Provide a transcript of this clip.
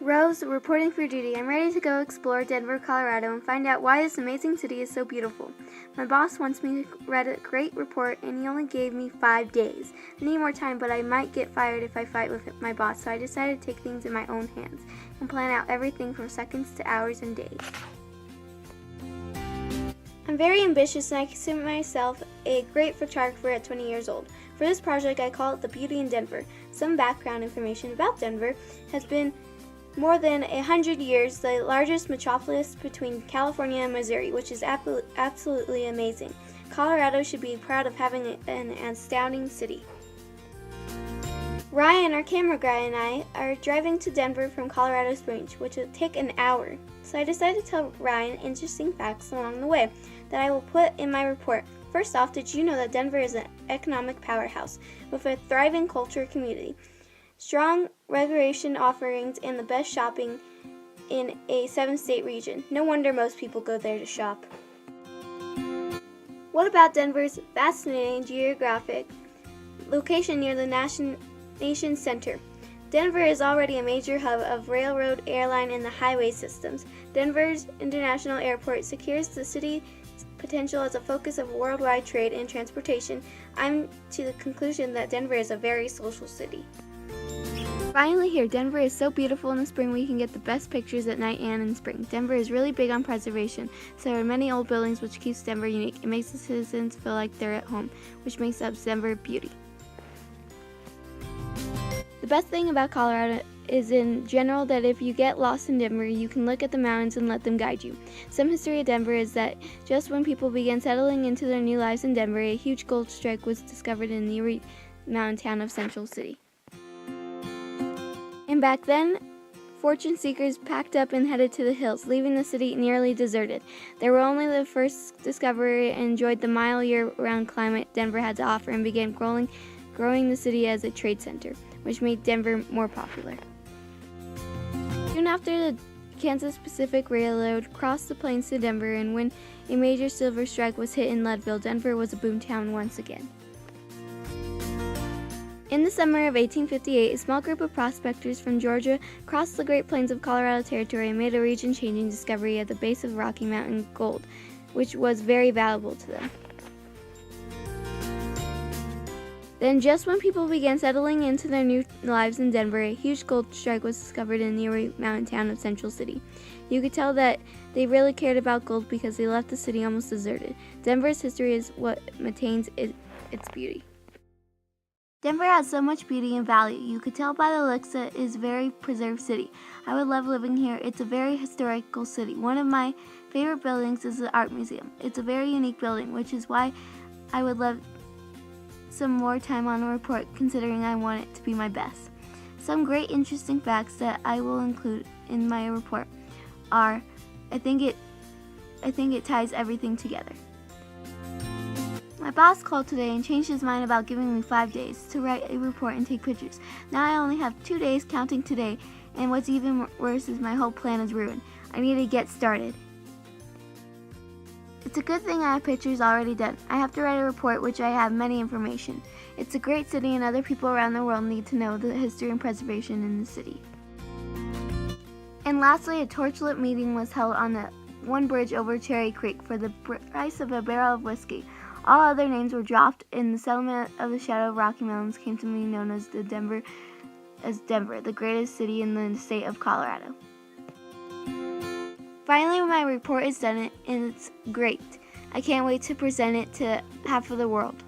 Rose, reporting for duty. I'm ready to go explore Denver, Colorado and find out why this amazing city is so beautiful. My boss wants me to write a great report and he only gave me 5 days. I need more time, but I might get fired if I fight with my boss, so I decided to take things in my own hands and plan out everything from seconds to hours and days. I'm very ambitious and I consider myself a great photographer at 20 years old. For this project, I call it The Beauty in Denver. Some background information about Denver has been more than 100 years the largest metropolis between California and Missouri, which is absolutely amazing. Colorado should be proud of having an astounding city. Ryan, our camera guy, and I are driving to Denver from Colorado Springs, which will take an hour. So I decided to tell Ryan interesting facts along the way that I will put in my report. First off, did you know that Denver is an economic powerhouse with a thriving culture community, strong recreation offerings, and the best shopping in a 7-state region? No wonder most people go there to shop. What about Denver's fascinating geographic location near the nation's center? Denver is already a major hub of railroad, airline, and the highway systems. Denver's International Airport secures the city's potential as a focus of worldwide trade and transportation. I'm to the conclusion that Denver is a very social city. Finally here, Denver is so beautiful in the spring we can get the best pictures at night and in spring. Denver is really big on preservation, so there are many old buildings which keeps Denver unique. It makes the citizens feel like they're at home, which makes up Denver beauty. The best thing about Colorado is in general that if you get lost in Denver, you can look at the mountains and let them guide you. Some history of Denver is that just when people began settling into their new lives in Denver, a huge gold strike was discovered in the nearby mountain town of Central City. And back then, fortune seekers packed up and headed to the hills, leaving the city nearly deserted. They were only the first discovery and enjoyed the mild year-round climate Denver had to offer and began growing the city as a trade center, which made Denver more popular. Soon after, the Kansas Pacific Railroad crossed the plains to Denver, and when a major silver strike was hit in Leadville, Denver was a boomtown once again. In the summer of 1858, a small group of prospectors from Georgia crossed the Great Plains of Colorado Territory and made a region-changing discovery at the base of Rocky Mountain gold, which was very valuable to them. Then, just when people began settling into their new lives in Denver, a huge gold strike was discovered in the nearby mountain town of Central City. You could tell that they really cared about gold because they left the city almost deserted. Denver's history is what maintains its beauty. Denver has so much beauty and value. You could tell by the looks that it is a very preserved city. I would love living here. It's a very historical city. One of my favorite buildings is the Art Museum. It's a very unique building, which is why I would love some more time on a report, considering I want it to be my best. Some great interesting facts that I will include in my report are, I think it ties everything together. My boss called today and changed his mind about giving me 5 days to write a report and take pictures. Now I only have 2 days counting today, and what's even worse is my whole plan is ruined. I need to get started. It's a good thing I have pictures already done. I have to write a report which I have many information. It's a great city and other people around the world need to know the history and preservation in the city. And lastly, a torchlit meeting was held on the one bridge over Cherry Creek for the price of a barrel of whiskey. All other names were dropped, and the settlement of the Shadow of Rocky Mountains came to be known as Denver, the greatest city in the state of Colorado. Finally, my report is done, and it's great. I can't wait to present it to half of the world.